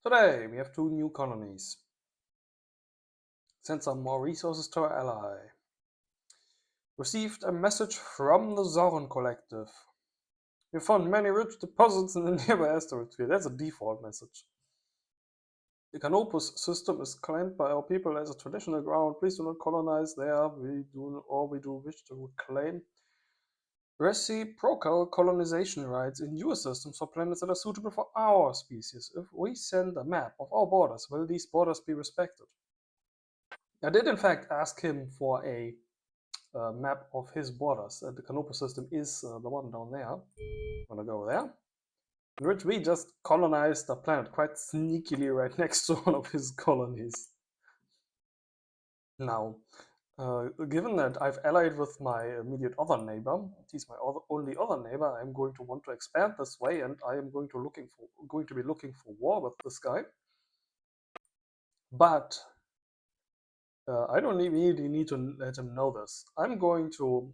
Today we have 2 new colonies. Send some more resources to our ally. Received a message from the Zoran Collective. We found many rich deposits in the nearby asteroid field. That's a default message. The Canopus system is claimed by our people as a traditional ground. Please do not colonize there. We do wish to reclaim reciprocal colonization rights in your systems for planets that are suitable for our species. If we send a map of our borders, will these borders be respected? I did in fact ask him for a map of his borders. The Canopus system is the one down there. I'm gonna go there. In which we just colonized the planet quite sneakily right next to one of his colonies. Now, given that I've allied with my immediate other neighbor, he's my only other neighbor, I'm going to want to expand this way, and I am going to be looking for war with this guy. But I don't really need to let him know this. I'm going to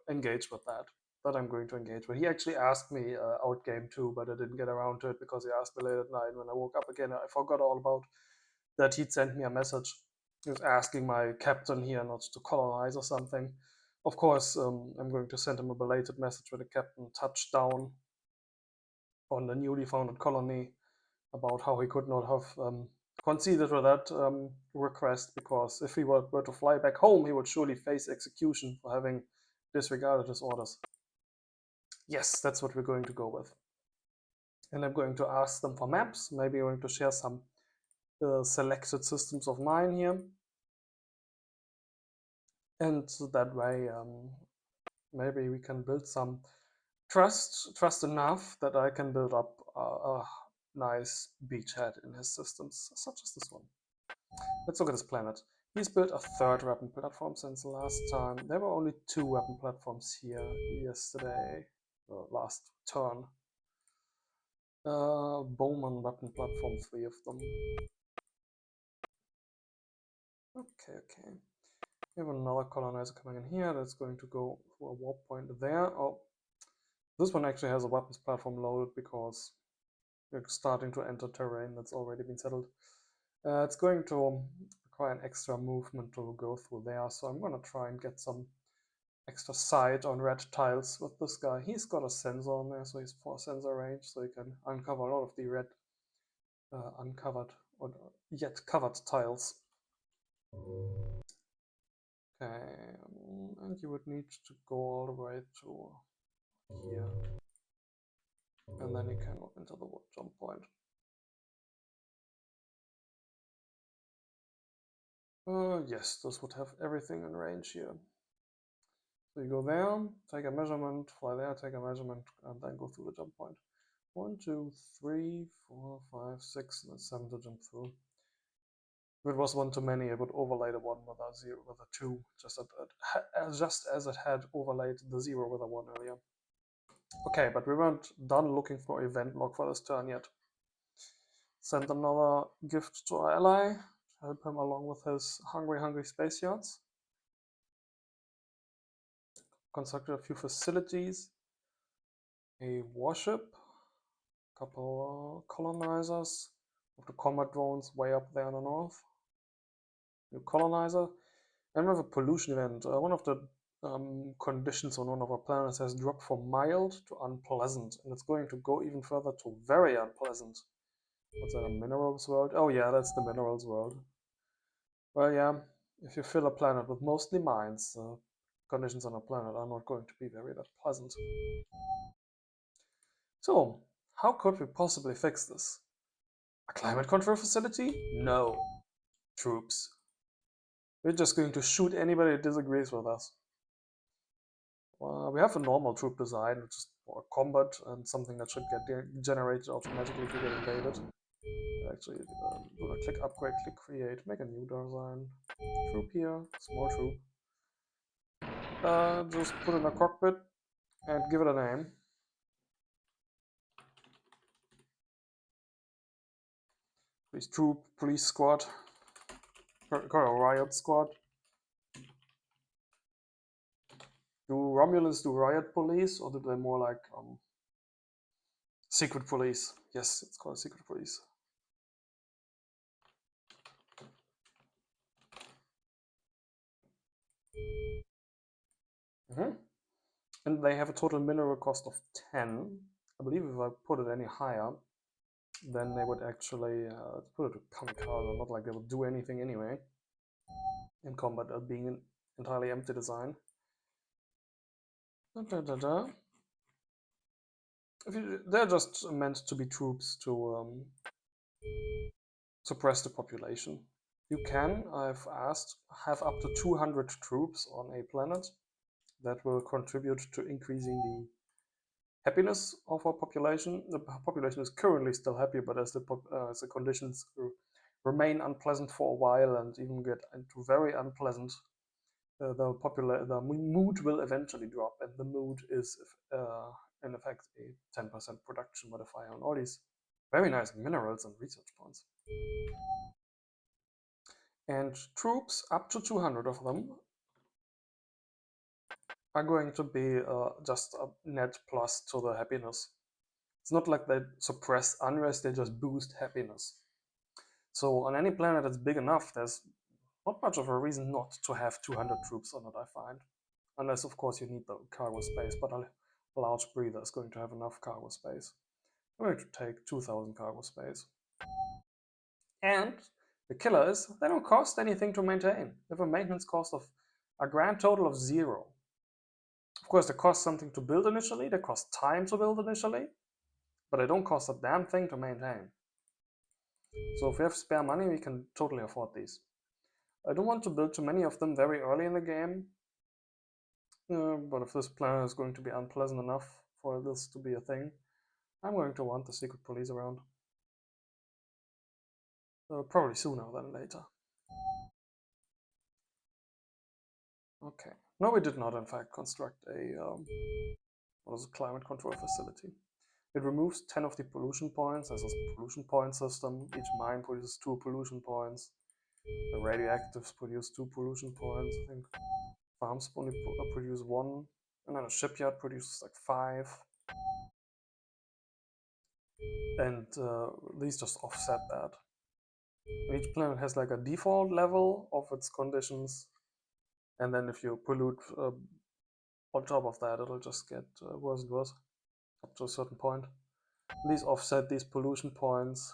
engage with that. I'm going to engage with. He actually asked me out game 2, but I didn't get around to it because he asked me late at night. When I woke up again, I forgot all about that. He'd sent me a message. He was asking my captain here not to colonize or something. Of course, I'm going to send him a belated message when the captain touched down on the newly founded colony about how he could not have conceded to that request, because if he were to fly back home, he would surely face execution for having disregarded his orders. Yes, that's what we're going to go with. And I'm going to ask them for maps. Maybe I'm going to share some selected systems of mine here. And that way, maybe we can build some trust enough that I can build up a nice beachhead in his systems, such as this one. Let's look at this planet. He's built a 3rd weapon platform since last time. There were only 2 weapon platforms here yesterday, last turn. Bowman weapon platform, 3 of them. Okay. We have another colonizer coming in here that's going to go for a warp point there. Oh, this one actually has a weapons platform loaded because we're starting to enter terrain that's already been settled. It's going to require an extra movement to go through there, so I'm going to try and get some extra sight on red tiles with this guy. He's got a sensor on there, so he's 4 sensor range, so he can uncover a lot of the red uncovered or yet covered tiles. Okay, and you would need to go all the way to here, and then you can look into the jump point. Yes, this would have everything in range here. So you go there, take a measurement, fly there, take a measurement, and then go through the jump point. 1, 2, 3, 4, 5, 6, and 7 to jump through. If it was 1 too many, it would overlay the 1 with a 0 with a 2, just as it had overlaid the 0 with a 1 earlier. Okay, but we weren't done looking for event log for this turn yet. Send another gift to our ally, help him along with his hungry space yachts. Constructed a few facilities, a warship, a couple colonizers, with the combat drones way up there in the north. New colonizer, and we have a pollution event. One of the conditions on one of our planets has dropped from mild to unpleasant, and it's going to go even further to very unpleasant. What's that, a minerals world? Oh yeah, that's the minerals world. Well, yeah, if you fill a planet with mostly mines, conditions on a planet are not going to be very that pleasant. So, how could we possibly fix this? A climate control facility? No. Troops. We're just going to shoot anybody that disagrees with us. We have a normal troop design, which is for combat and something that should get generated automatically if you get invaded. Actually, do a click upgrade, click create, make a new design. Troop here, small troop. Just put in a cockpit and give it a name. Police troop, police squad, riot squad. Do Romulans do riot police, or do they more like secret police? Yes, it's called secret police. Mm-hmm. And they have a total mineral cost of 10. I believe if I put it any higher, then they would actually put it to kamikaze, not like they would do anything anyway in combat, being an entirely empty design. Da, da, da. They're just meant to be troops to suppress the population. You can, I've asked, have up to 200 troops on a planet that will contribute to increasing the happiness of our population. The population is currently still happy, but as the conditions remain unpleasant for a while and even get into very unpleasant, the mood will eventually drop, and the mood is in effect a 10% production modifier on all these very nice minerals and research points. And troops, up to 200 of them, are going to be just a net plus to the happiness. It's not like they suppress unrest, they just boost happiness. So on any planet that's big enough, there's not much of a reason not to have 200 troops on it, I find. Unless, of course, you need the cargo space, but a large breather is going to have enough cargo space. I'm going to take 2,000 cargo space. And the killer is, they don't cost anything to maintain. They have a maintenance cost of a grand total of 0. Of course, they cost something to build initially, they cost time to build initially, but they don't cost a damn thing to maintain. So if we have spare money, we can totally afford these. I don't want to build too many of them very early in the game, but if this planet is going to be unpleasant enough for this to be a thing, I'm going to want the secret police around. Probably sooner than later. Okay. No, we did not, in fact, construct a climate control facility. It removes 10 of the pollution points. There's a pollution point system. Each mine produces 2 pollution points. The radioactives produce 2 pollution points. I think farms only produce 1. And then a shipyard produces like 5. And these just offset that. And each planet has like a default level of its conditions. And then if you pollute on top of that, it'll just get worse and worse up to a certain point. These offset these pollution points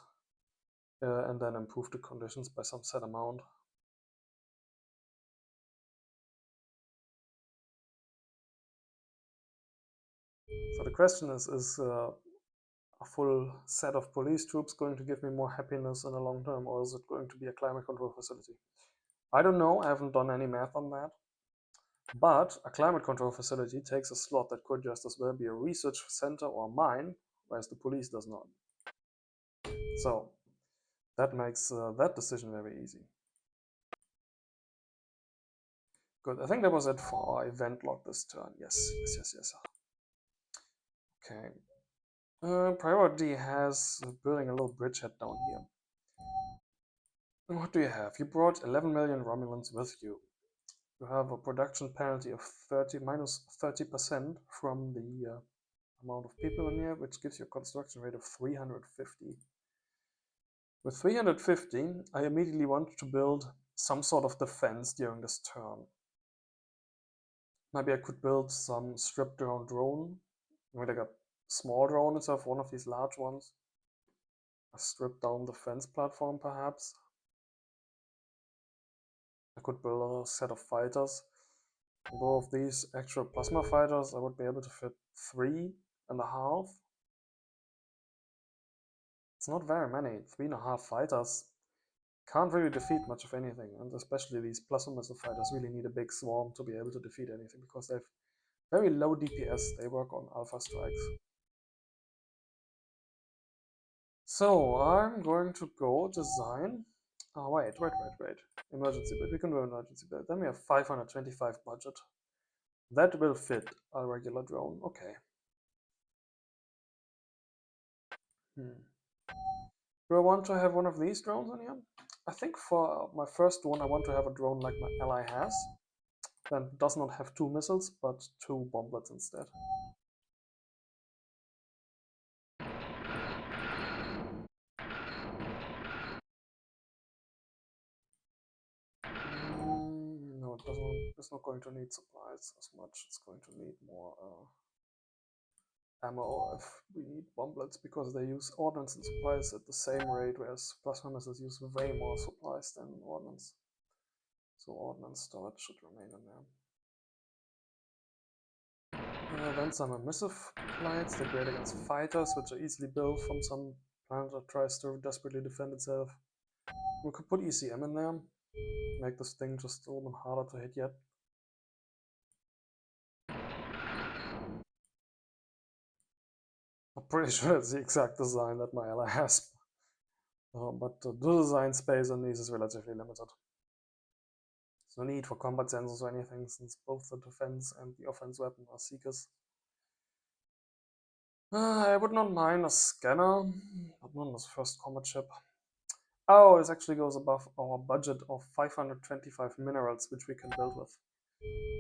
and then improve the conditions by some set amount. So the question is a full set of police troops going to give me more happiness in the long term, or is it going to be a climate control facility? I don't know, I haven't done any math on that. But a climate control facility takes a slot that could just as well be a research center or mine, whereas the police does not. So that makes that decision very easy. Good, I think that was it for our event log this turn. Yes. Okay. Priority has building a little bridgehead down here. And what do you have? You brought 11 million Romulans with you. You have a production penalty of minus 30% from the amount of people in here, which gives you a construction rate of 350. With 350, I immediately want to build some sort of defense during this turn. Maybe I could build some stripped down drone, like a small drone instead of one of these large ones. A stripped down defense platform, perhaps. I could build a set of fighters. Both of these actual plasma fighters, I would be able to fit 3.5. It's not very many. 3.5 fighters can't really defeat much of anything, and especially these plasma missile fighters really need a big swarm to be able to defeat anything because they have very low DPS. They work on alpha strikes. So I'm going to go design. Oh, wait. Emergency build. We can do an emergency build. Then we have 525 budget. That will fit a regular drone. Okay. Do I want to have one of these drones in here? I think for my first one, I want to have a drone like my ally has. That does not have 2 missiles, but 2 bomblets instead. No, it's not going to need supplies as much. It's going to need more ammo if we need bomblets, because they use ordnance and supplies at the same rate, whereas plasma missiles use way more supplies than ordnance. So ordnance storage should remain in there. Then some emissive plates. They're great against fighters, which are easily built from some planet that tries to desperately defend itself. We could put ECM in there, make this thing just a little bit harder to hit yet. I'm pretty sure it's the exact design that my ally has. But the design space on these is relatively limited. There's no need for combat sensors or anything, since both the defense and the offense weapon are seekers. I would not mind a scanner, but not on this first combat ship. Oh, this actually goes above our budget of 525 minerals, which we can build with.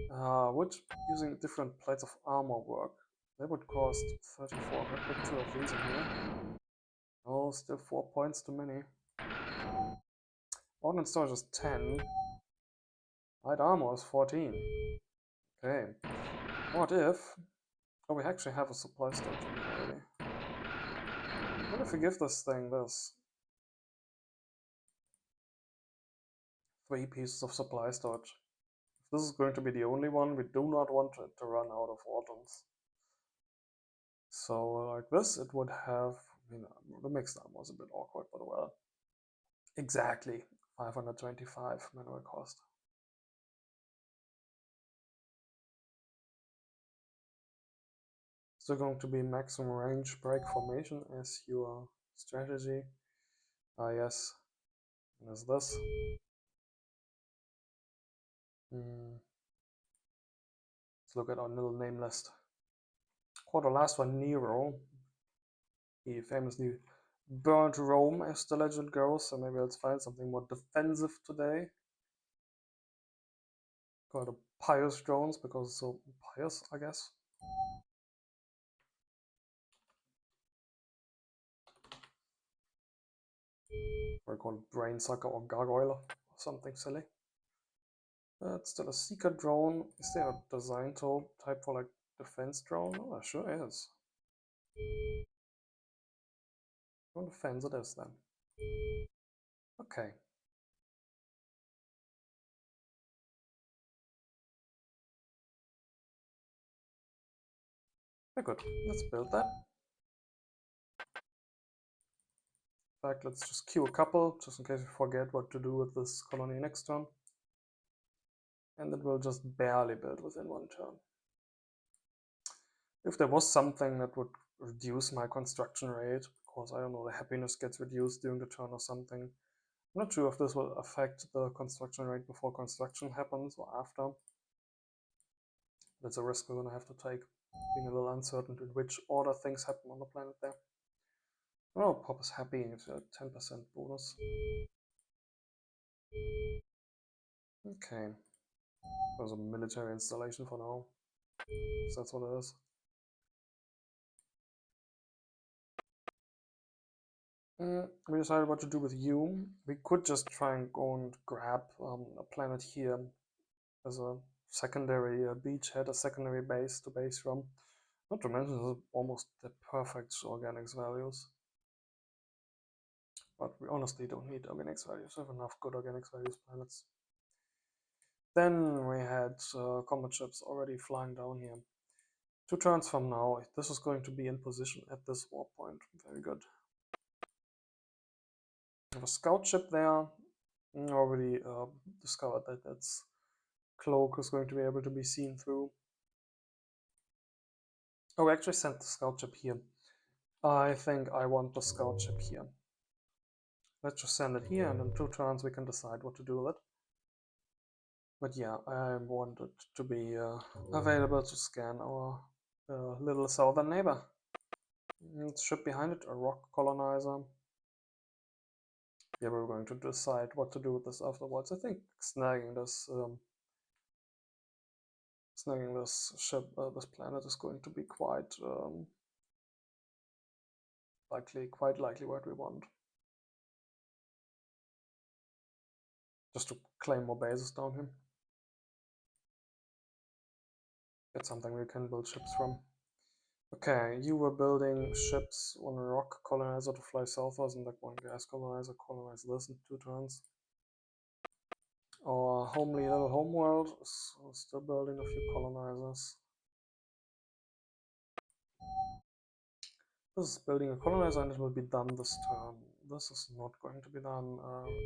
Would using different plates of armor work? That would cost 34. If I put 2 of these in here. Oh, still 4 points too many. Ordnance storage is 10. Light armor is 14. Okay. What if... Oh, we actually have a supply storage in here already. What if we give this thing this? 3 pieces of supply storage. If this is going to be the only one, we do not want it to run out of ordnance. So like this, it would have... the mixed armor is a bit awkward, but well. Exactly. 525 mineral cost. Still going to be maximum range break formation as your strategy. Yes. And there's this. Let's look at our little name list. For the last one, Nero. He famously burned Rome, as the legend goes, so maybe let's find something more defensive today. Call it a pious drones, because it's so pious, I guess. Or call it brain sucker or gargoyle or something silly. It's still a seeker drone. Is there a design type for like defense drone? Oh, sure is. On defense it is then. Okay. Very good. Let's build that. In fact, let's just queue a couple, just in case we forget what to do with this colony next turn. And it will just barely build within 1 turn. If there was something that would reduce my construction rate, because I don't know, the happiness gets reduced during the turn or something. I'm not sure if this will affect the construction rate before construction happens or after. That's a risk we're going to have to take, being a little uncertain in which order things happen on the planet there. Oh, Pop is happy, it's a 10% bonus. Okay. There's a military installation for now. So that's what it is. We decided what to do with you. We could just try and go and grab a planet here as a secondary beachhead, a secondary base to base from. Not to mention, this is almost the perfect organics values. But we honestly don't need organics values. We have enough good organics values planets. Then we had combat ships already flying down here. 2 turns from now, this is going to be in position at this war point. Very good. We have a scout ship there. Already discovered that its cloak is going to be able to be seen through. Oh, we actually sent the scout ship here. I think I want the scout ship here. Let's just send it here, and in 2 turns we can decide what to do with it. But yeah, I want it to be available to scan our little southern neighbor. Ship behind it, a rock colonizer. Yeah, we're going to decide what to do with this afterwards. I think snagging this ship, this planet is going to be quite likely what we want. Just to claim more bases down here. Get something we can build ships from. Okay, you were building ships on a rock colonizer to fly southwards, and like one gas colonizer colonize this in 2 turns. Our homely little homeworld is still building a few colonizers. This is building a colonizer and it will be done this turn. This is not going to be done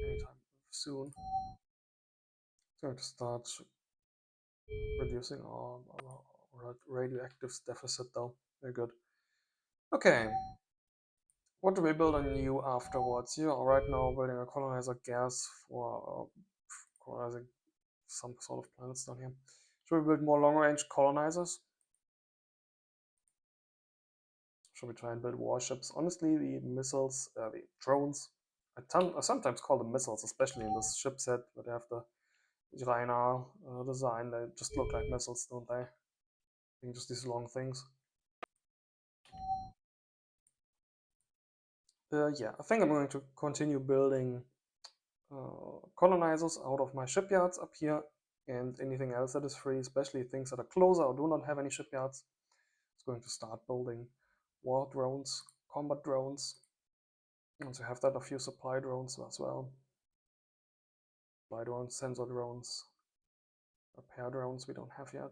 anytime soon. It's going to start reducing our radioactive deficit though. Very good. Okay. What do we build on new afterwards? You are right now building a colonizer gas for colonizing some sort of planets down here. Should we build more long-range colonizers? Should we try and build warships? Honestly, the missiles, the drones, I sometimes call them missiles, especially in this ship set, but they have the Rainer design. They just look like missiles, don't they? I think just these long things. Yeah, I think I'm going to continue building colonizers out of my shipyards up here, and anything else that is free, especially things that are closer or do not have any shipyards, is going to start building war drones, combat drones. Once you have that, a few supply drones as well. Supply drones, sensor drones, repair drones we don't have yet.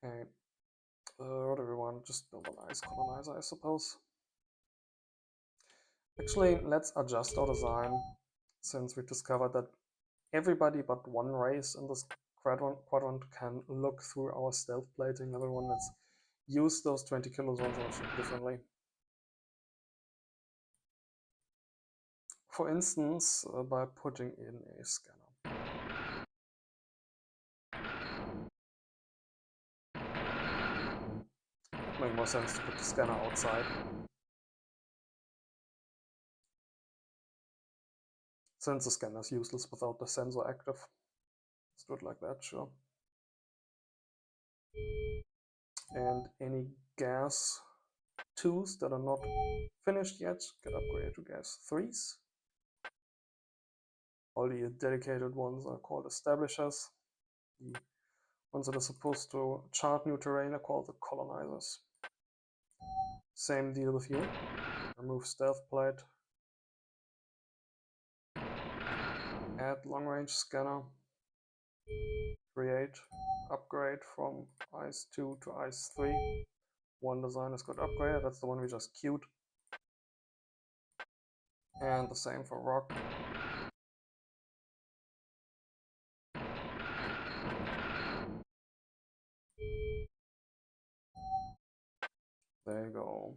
Okay, what do we want? Just build an ice colonizer, I suppose. Actually, let's adjust our design, since we discovered that everybody but one race in this quadrant can look through our stealth plating. Everyone that's used those 20 kilozons on a ship differently. For instance, by putting in a scanner. It makes more sense to put the scanner outside. Since the scanner is useless without the sensor active. Let's do it like that, sure. And any gas 2s that are not finished yet get upgraded to gas 3s. All the dedicated ones are called establishers. The ones that are supposed to chart new terrain are called the colonizers. Same deal with you. Remove stealth plate. Add long range scanner. Create upgrade from ICE 2 to ICE 3. One design is got upgraded, that's the one we just queued. And the same for rock. There you go.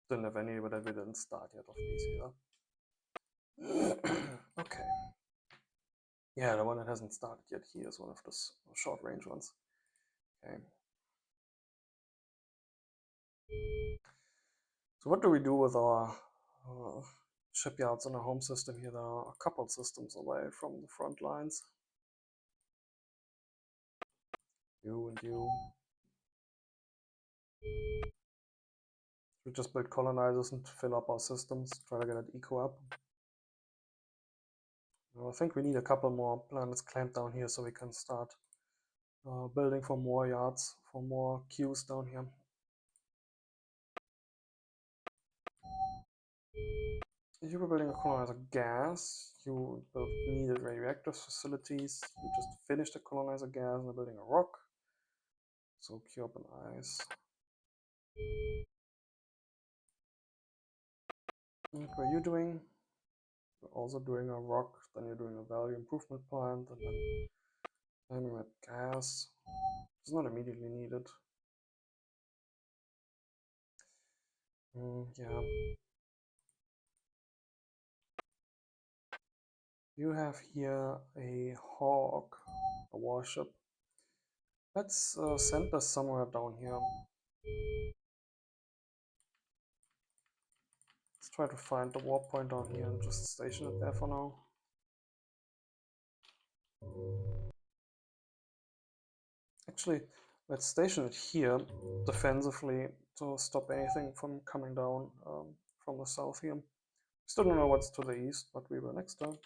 Didn't have any, but we didn't start yet of these either. Okay. Yeah, the one that hasn't started yet here is one of those short range ones. Okay. So what do we do with our shipyards in our home system here? There are a couple systems away from the front lines. You and you. We just build colonizers and fill up our systems, try to get that eco up. I think we need a couple more planets clamped down here so we can start building for more yards, for more queues down here. If you were building a colonizer gas, you build needed radioactive facilities. You just finished a colonizer gas and are building a rock. So queue up an ice. What were you doing? You're also doing a rock, then you're doing a value improvement plant, and then planning that gas. It's not immediately needed. Yeah. You have here a hawk, a warship. Let's send this somewhere down here. Let's try to find the warp point down here and just station it there for now. Actually, let's station it here defensively to stop anything from coming down from the south here. Still don't know what's to the east, but we will next turn.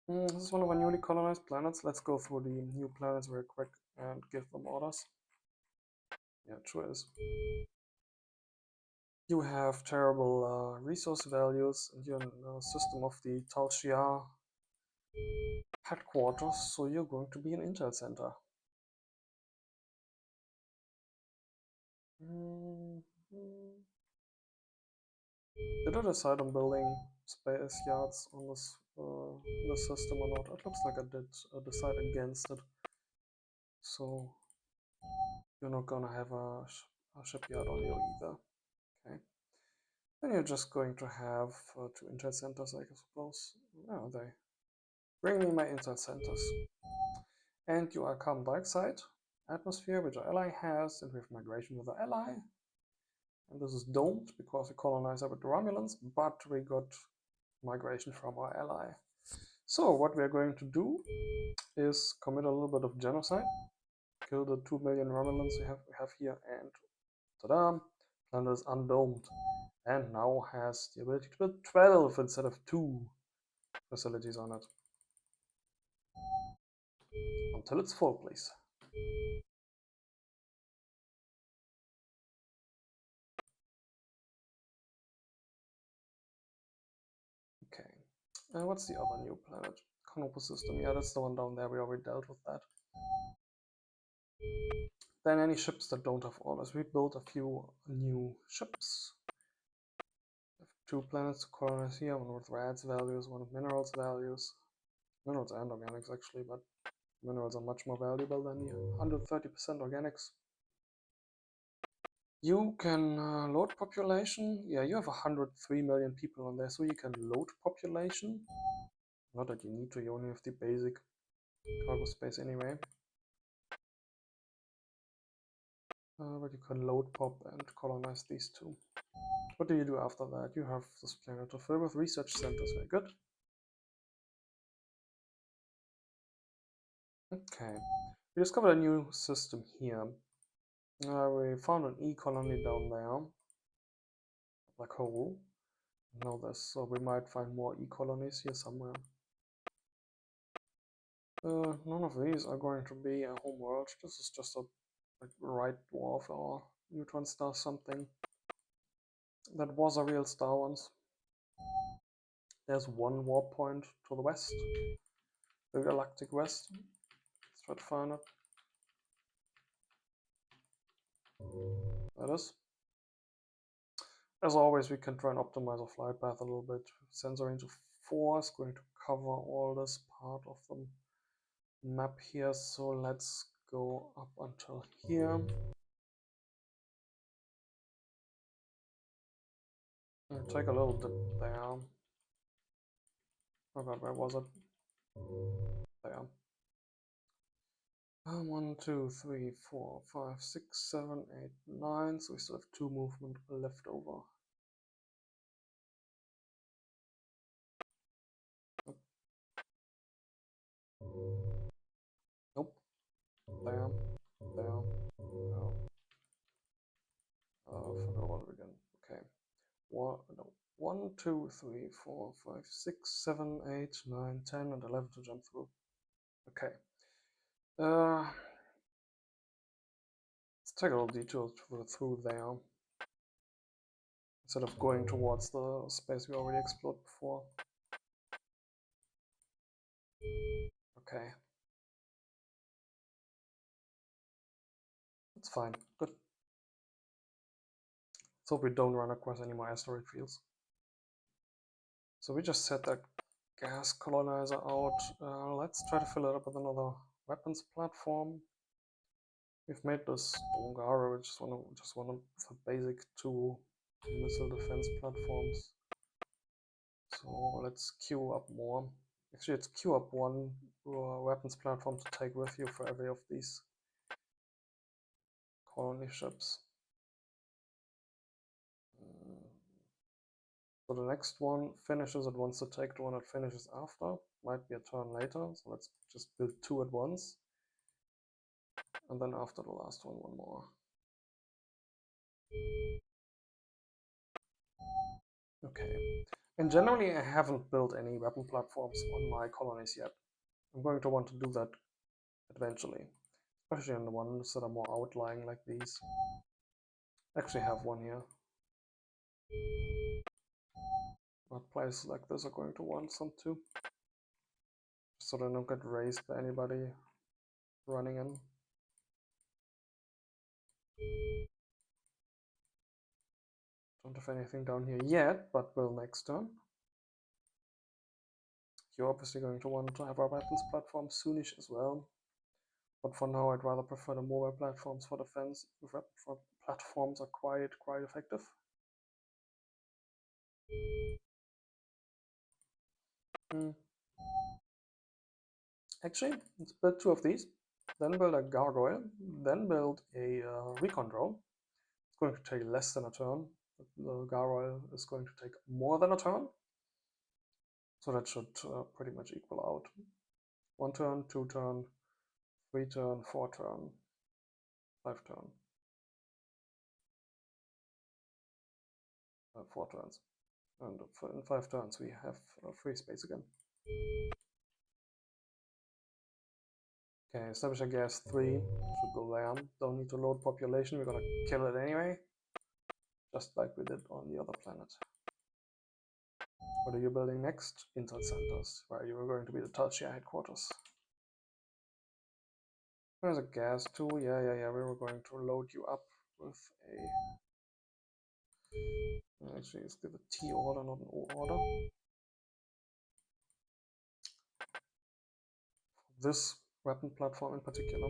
This is one of our newly colonized planets. Let's go through the new planets very quick and give them orders. Yeah, it sure is. You have terrible resource values, and you're in the system of the Tal Shiar headquarters, so you're going to be an intel center. Did I decide on building space yards on this system or not? It looks like I did decide against it. So you're not gonna have a shipyard on you either. Okay. Then you're just going to have two intel centers, I suppose. Where are they? Bring me my intel centers. And you are carbon dioxide atmosphere, which our ally has, and we have migration with our ally. And this is domed because we colonized with the Romulans, but we got migration from our ally. So what we're going to do is commit a little bit of genocide, kill the 2 million Romulans we have here, and ta-da! Planet is undomed and now has the ability to build 12 instead of 2 facilities on it. Until it's full, please. Okay. What's the other new planet? Canopus system. Yeah, that's the one down there. We already dealt with that. Then any ships that don't have orders. We built a few new ships. We have 2 planets to colonize here. One with rats values, one with minerals values. Minerals and organics actually, but minerals are much more valuable than the 130% organics. You can load population. Yeah, you have 103 million people on there, so you can load population. Not that you need to, you only have the basic cargo space anyway. But you can load pop and colonize these two. What do you do after that? You have this planet to fill with research centers. Very good. Okay. We discovered a new system here. We found an E colony down there. Black hole. Know this, so we might find more E colonies here somewhere. None of these are going to be a home world. This is just a right dwarf or neutron star something. That was a real star once. There's one warp point to the west. The galactic west. Let's try to find it. That is. As always, we can try and optimize our flight path a little bit. Sensor range of 4 is going to cover all this part of the map here. So let's go up until here. And take a little dip there. Oh god, where was it? There. 1, 2, 3, 4, 5, 6, 7, 8, 9. So we still have 2 movement left over. Nope. There. There. Forgot what again. Okay. 1, 2, 3, 4, 5, 6, 7, 8, 9, 10, and 11 to jump through. Okay. Let's take a little detour through there. Instead of going towards the space we already explored before. Okay. That's fine. Good. So we don't run across any more asteroid fields. So we just set that gas colonizer out. Let's try to fill it up with another weapons platform. We've made this Dongara, which is one of the basic 2 missile defense platforms. So let's queue up more. Actually, let's queue up 1 weapons platform to take with you for every of these colony ships. So the next one finishes it once to take the one that finishes after. Might be a turn later, so let's just build 2 at once. And then after the last one more. Okay. And generally, I haven't built any weapon platforms on my colonies yet. I'm going to want to do that eventually, especially on the ones that are more outlying like these. I actually have one here. But places like this are going to want some too, so they don't get raised by anybody running in. Don't have anything down here yet, but will next turn. You're obviously going to want to have our weapons platform soonish as well. But for now, I'd rather prefer the mobile platforms for defense. Weapon platforms are quite effective. Actually, let's build 2 of these, then build a gargoyle, then build a recon drone. It's going to take less than a turn. The gargoyle is going to take more than a turn. So that should pretty much equal out. 1 turn, 2 turn, 3 turn, 4 turn, 5 turn. 4 turns. And in 5 turns we have free space again. Okay, establish a gas 3. Should go there. Don't need to load population, we're gonna kill it anyway. Just like we did on the other planet. What are you building next? Intel centers, where you are going to be the tertiary headquarters. There's a gas too. Yeah. We were going to load you up with a. Actually, it's the T order, not an O order. This weapon platform in particular.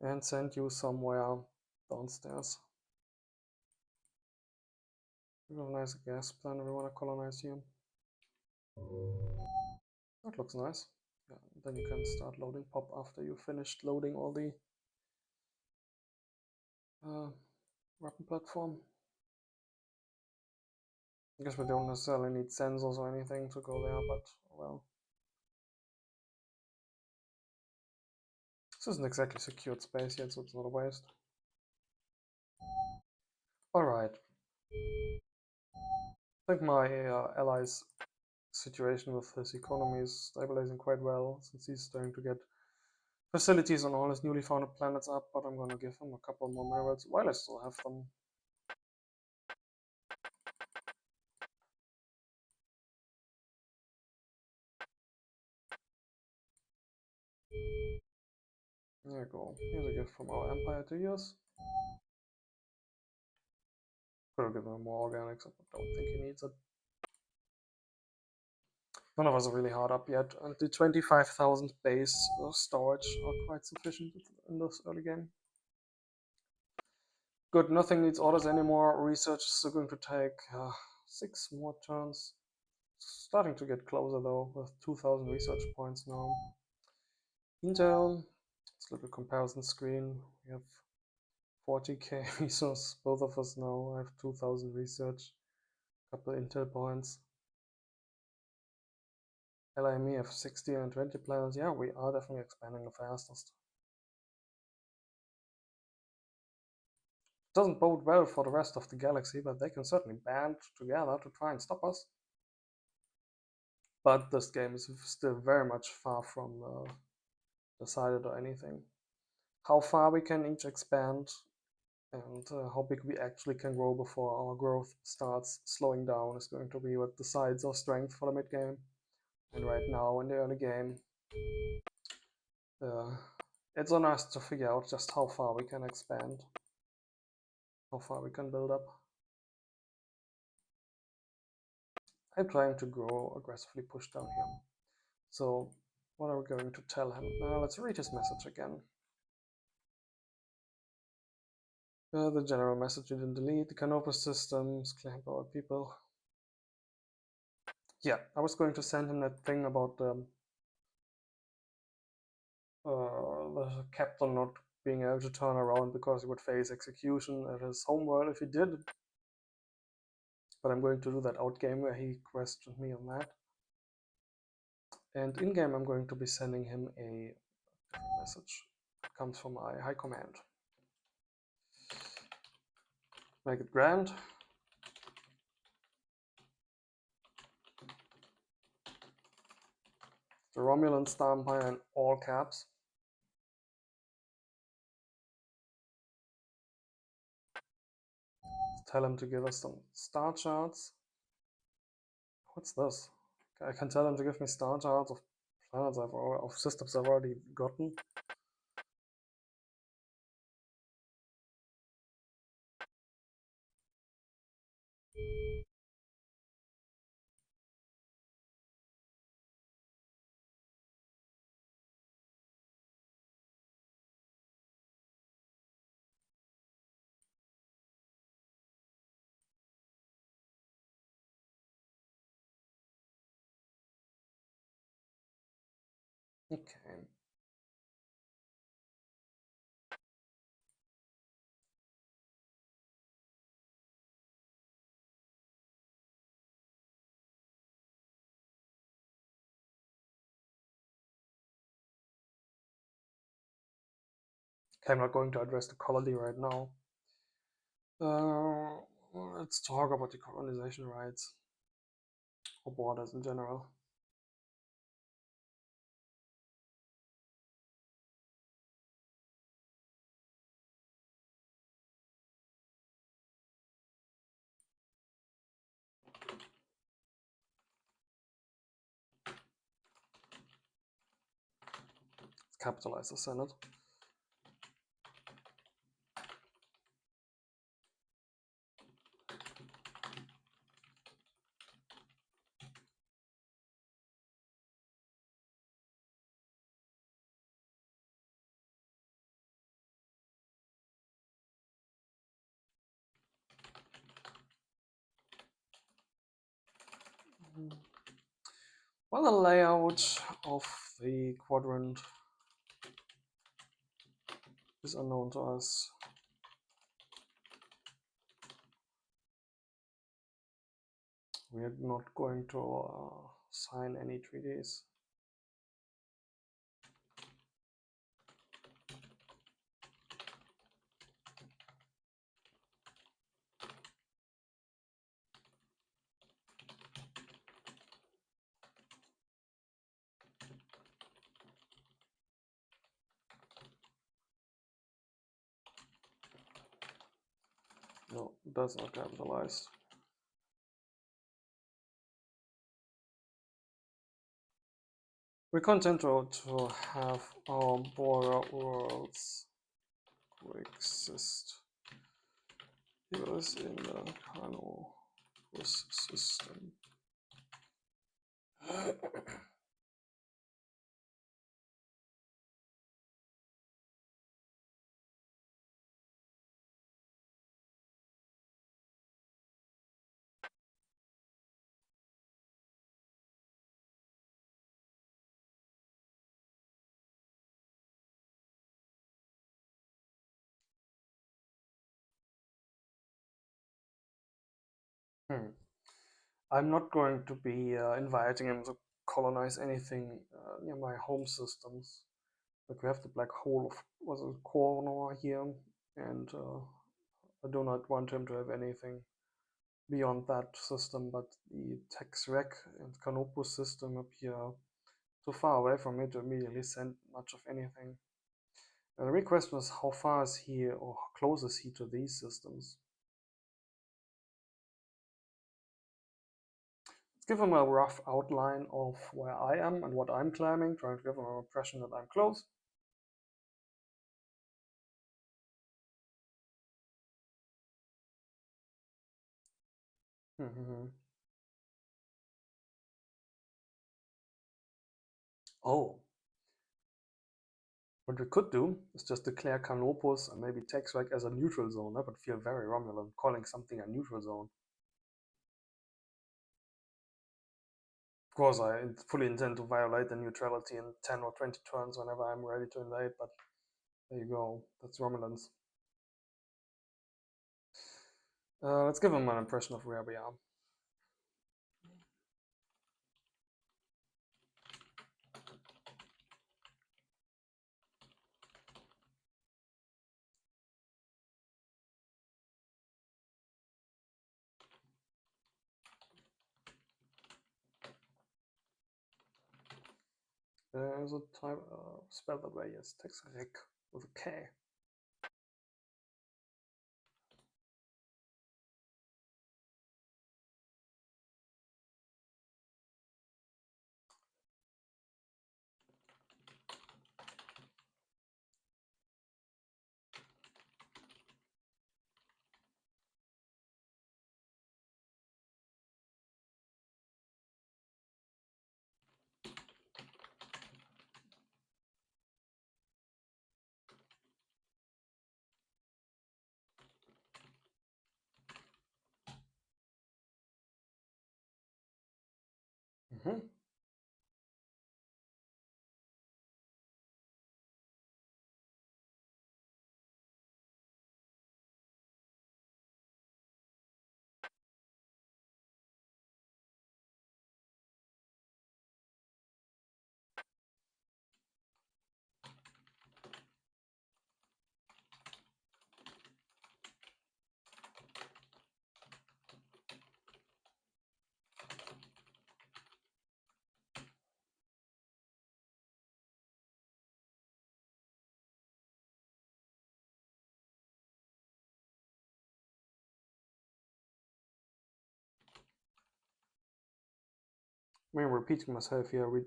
And send you somewhere downstairs. We have a nice gas planet we want to colonize here. That looks nice. Yeah, then you can start loading pop after you finished loading all the weapon platform. I guess we don't necessarily need sensors or anything to go there, but well. This isn't exactly secured space yet, so it's not a waste. Alright. I think my allies' situation with his economy is stabilizing quite well, since he's starting to get facilities on all his newly founded planets up, but I'm gonna give him a couple more minerals while I still have them. There you go. Here's a gift from our empire to use. Could have given him more organics, but I don't think he needs it. None of us are really hard up yet, and the 25,000 base storage are quite sufficient in this early game. Good, nothing needs orders anymore. Research is still going to take 6 more turns. Starting to get closer though, with 2,000 research points now. Intel, let's look at comparison screen. We have 40k resource, both of us now. I have 2,000 research, couple Intel points. LIME have 60 and 20 planets. Yeah, we are definitely expanding the fastest. Doesn't bode well for the rest of the galaxy, but they can certainly band together to try and stop us. But this game is still very much far from decided or anything. How far we can each expand and how big we actually can grow before our growth starts slowing down is going to be what decides our strength for the mid game. And right now in the early game, it's on us to figure out just how far we can expand, how far we can build up. I'm trying to grow, aggressively push down here. So what are we going to tell him? Now let's read his message again. The general message you didn't delete, the Canopus systems, claim power people. Yeah, I was going to send him that thing about the captain not being able to turn around because he would face execution at his homeworld if he did. But I'm going to do that out game where he questioned me on that. And in game, I'm going to be sending him a different message. It comes from my high command. Make it grand. The Romulan Star Empire in all caps. Tell him to give us some star charts. What's this? I can tell him to give me star charts of planets of systems I've already gotten. Okay. Okay, I'm not going to address the colony right now. Let's talk about the colonization rights or borders in general. Let's capitalize the Senate. Well, the layout of the quadrant is unknown to us. We are not going to sign any treaties. No, that's not capitalized. We continue to have our border worlds coexist. Here's in the Canopus system. I'm not going to be inviting him to colonize anything near my home systems. Like we have the black hole of was a corner here, and I do not want him to have anything beyond that system. But the Tex-Rec and Canopus system appear too far away from me to immediately send much of anything. The real question is how far is he or how close is he to these systems? Let's give him a rough outline of where I am and what I'm climbing, trying to give him an impression that I'm close. Oh, what we could do is just declare Canopus and maybe Texrec as a neutral zone. That would feel very Romulan, calling something a neutral zone. Of course, I fully intend to violate the neutrality in 10 or 20 turns whenever I'm ready to invade, but there you go. That's Romulans. Let's give them an impression of where we are. There's a type spell that way, yes. Texrik with a K. Mm-hmm. I mean, repeating myself here, we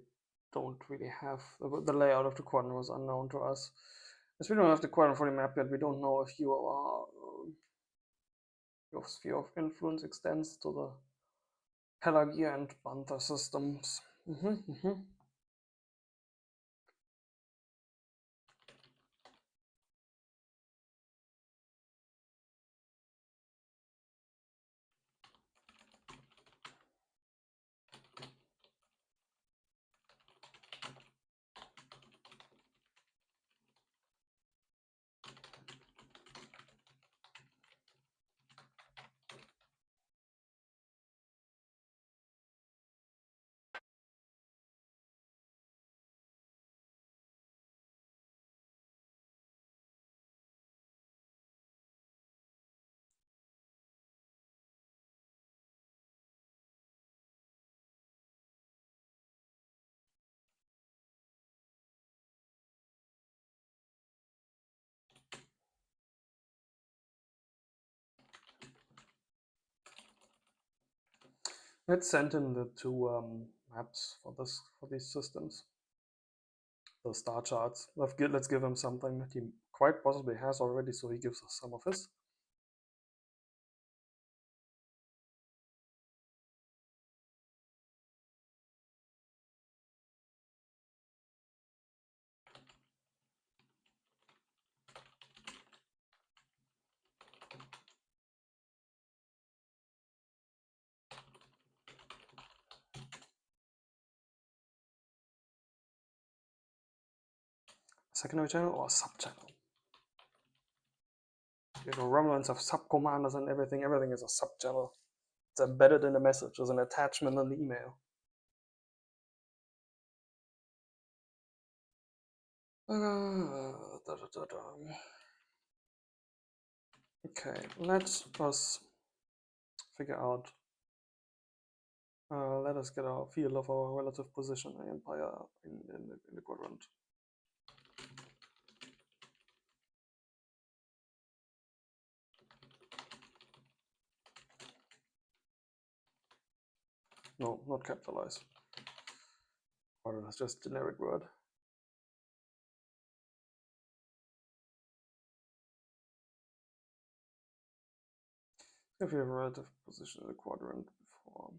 don't really have the layout of the quadrant was unknown to us. As we don't have the quadrant fully mapped yet, we don't know if your sphere of influence extends to the Pelagia and Bantha systems. Let's send in the two maps for these systems, the star charts. Let's give him something that he quite possibly has already, so he gives us some of his. Secondary channel or sub channel? You know, Romulans have sub commanders and everything. Everything is a sub channel. It's embedded in the message as an attachment in the email. Okay, let us figure out. Let us get a feel of our relative position in Empire in the quadrant. No, not capitalize. Or that's just generic word. If you have a relative position in the quadrant before.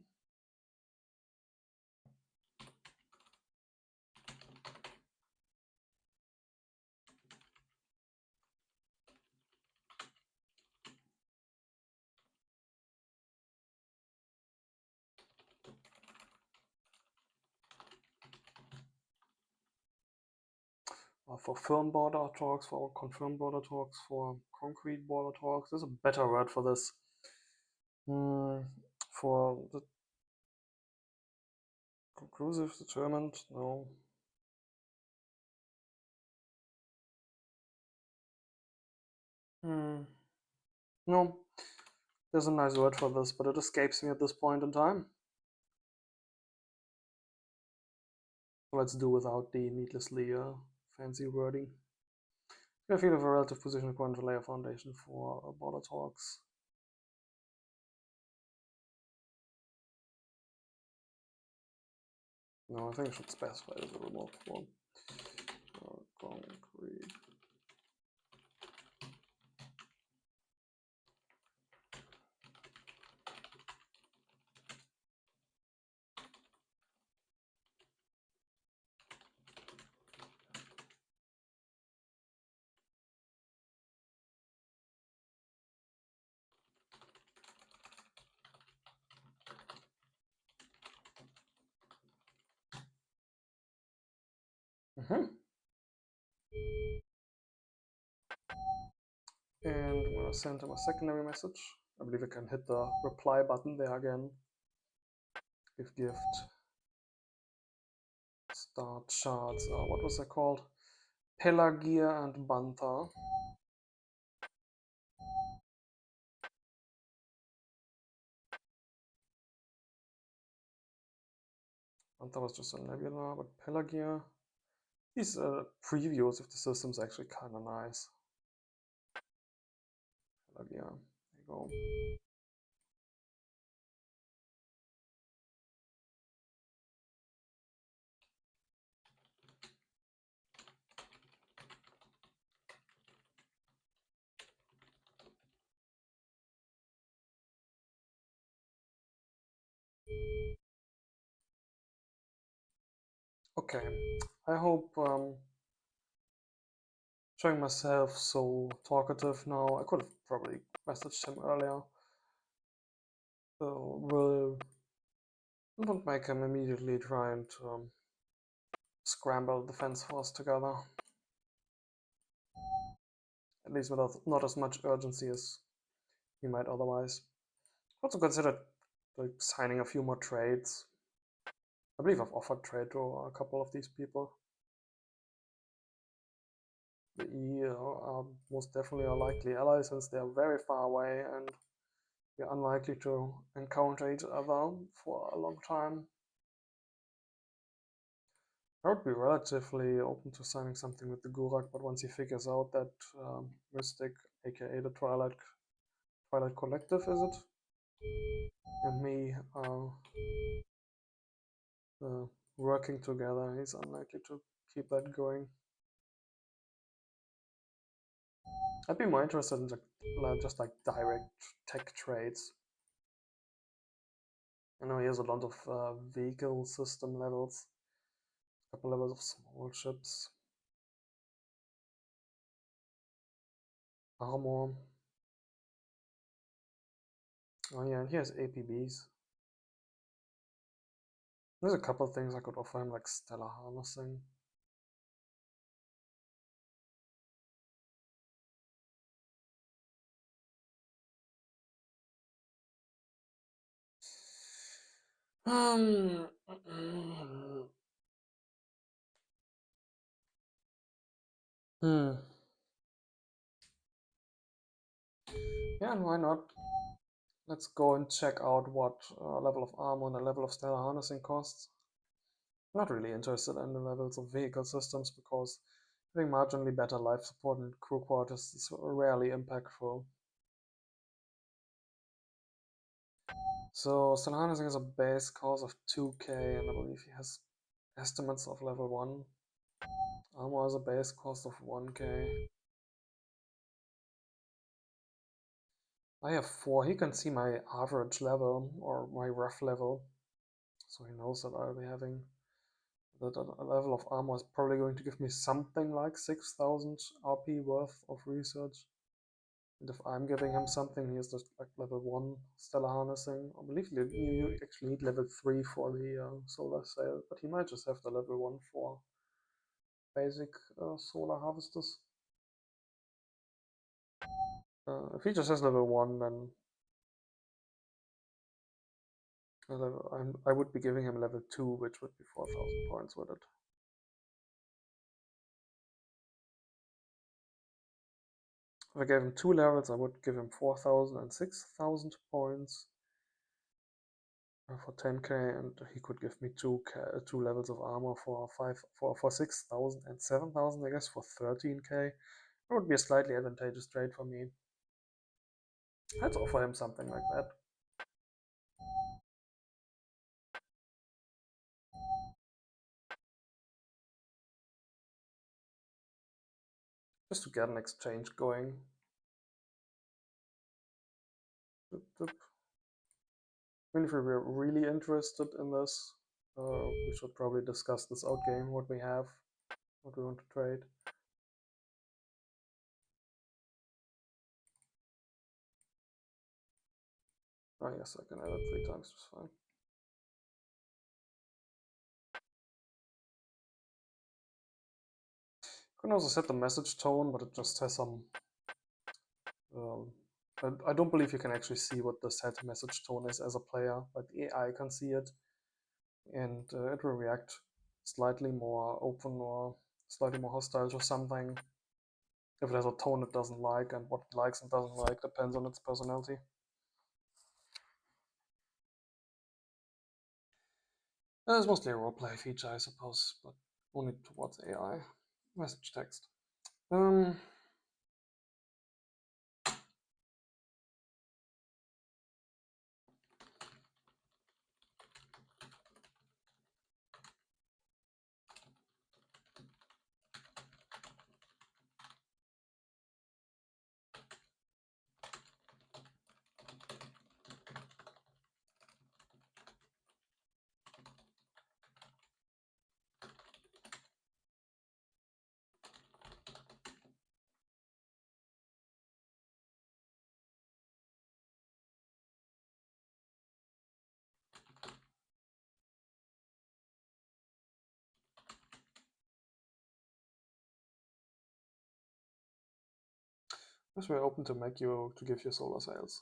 For firm border talks, for confirmed border talks, for concrete border talks. There's a better word for this. For the conclusive, determined, no. No, there's a nice word for this, but it escapes me at this point in time. Let's do without the needlessly fancy wording. A field of a relative position according to layer foundation for border talks. No, I think I should specify as a remote one. Concrete. And I'm gonna send him a secondary message. I believe I can hit the reply button there again. Give gift. Start charts. What was that called? Pelagia and Banta. Banta was just a nebula, but Pelagia. These previews of the system's actually kind of nice. Pelagia. There you go. Okay, I hope showing myself so talkative now. I could have probably messaged him earlier. So won't make him immediately trying to scramble the defense force together. At least without not as much urgency as he might otherwise. Also considered like signing a few more trades. I believe I've offered trade to a couple of these people. The E are most definitely a likely ally since they're very far away and we're unlikely to encounter each other for a long time. I would be relatively open to signing something with the Gurak, but once he figures out that Mystic, aka the Twilight Collective, is it? And me working together, he's unlikely to keep that going. I'd be more interested in just like direct tech trades. I know he has a lot of vehicle system levels, a couple levels of small ships, armor. Oh yeah, and he has APBs. There's a couple of things I could offer him, like stellar harnessing. Um, hmm. Yeah, and why not? Let's go and check out what level of armor and the level of stellar harnessing costs. I'm not really interested in the levels of vehicle systems because having marginally better life support and crew quarters is rarely impactful. So stellar harnessing is a base cost of 2k, and I believe he has estimates of level 1. Armor has a base cost of 1k. I have 4. He can see my average level or my rough level, so he knows that I'll be having that a level of armor is probably going to give me something like 6,000 RP worth of research. And if I'm giving him something, he has just like level 1 stellar harnessing. I believe you actually need level 3 for the solar sail, but he might just have the level 1 for basic solar harvesters. If he just has level 1, then I would be giving him level 2, which would be 4,000 points with it. If I gave him 2 levels, I would give him 4,000 and 6,000 points. for 10k, and he could give me two levels of armor for 6,000 and 7,000, I guess, for 13k. It would be a slightly advantageous trade for me. Let's offer him something like that. Just to get an exchange going. I mean, if we were really interested in this, we should probably discuss this out game, what we have, what we want to trade. Oh yes, I can add it 3 times, it's fine. You can also set the message tone, but it just has some... I don't believe you can actually see what the set message tone is as a player, but the AI can see it, and it will react slightly more open or slightly more hostile to something if it has a tone it doesn't like, and what it likes and doesn't like depends on its personality. It's mostly a roleplay feature, I suppose, but only towards AI. Message text. Yes, we're open to give you solar sails.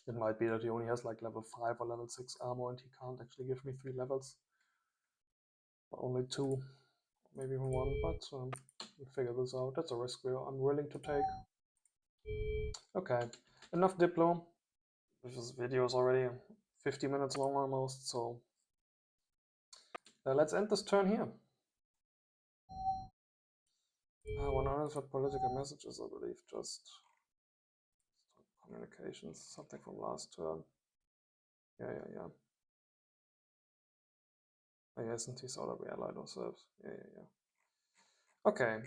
It might be that he only has like level 5 or level 6 armor and he can't actually give me 3 levels. But only 2, maybe even 1, but we'll figure this out. That's a risk I'm willing to take. Okay, enough Diplo. This video is already 50 minutes long almost, so let's end this turn here. 100 political messages, I believe, just communications, something from last turn. Yeah. Oh, yeah, isn't he sort of we allied ourselves? Yeah. Okay.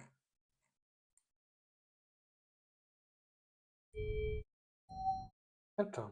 Enter.